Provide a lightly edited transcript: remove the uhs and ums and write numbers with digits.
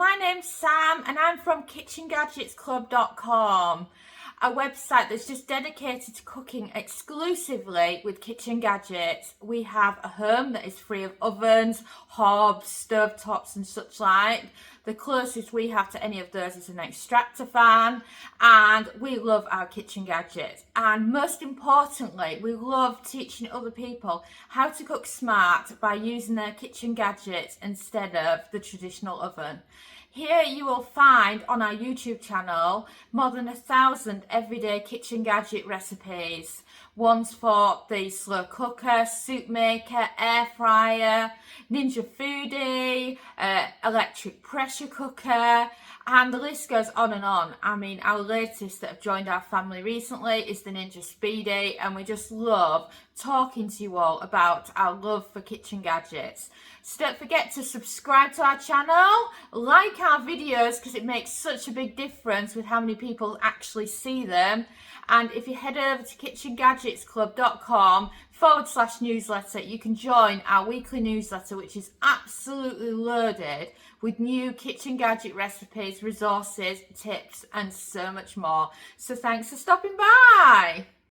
my name's Sam and I'm from KitchenGadgetsClub.com, a website that's just dedicated to cooking exclusively with kitchen gadgets. We have a home that is free of ovens, hobs, stovetops and such like. The closest we have to any of those is an extractor fan, and we love our kitchen gadgets. And most importantly, we love teaching other people how to cook smart by using their kitchen gadgets instead of the traditional oven. Here you will find on our YouTube channel more than 1,000 everyday kitchen gadget recipes. Ones for the slow cooker, soup maker, air fryer, Ninja Foodie, electric pressure cooker, and the list goes on and on. I mean, our latest that have joined our family recently is the Ninja Speedy, and we just love talking to you all about our love for kitchen gadgets. So don't forget to subscribe to our channel, like our videos because it makes such a big difference with how many people actually see them. And if you head over to KitchenGadgetsClub.com/newsletter, you can join our weekly newsletter, which is absolutely loaded with new kitchen gadget recipes, resources, tips, and so much more. So thanks for stopping by.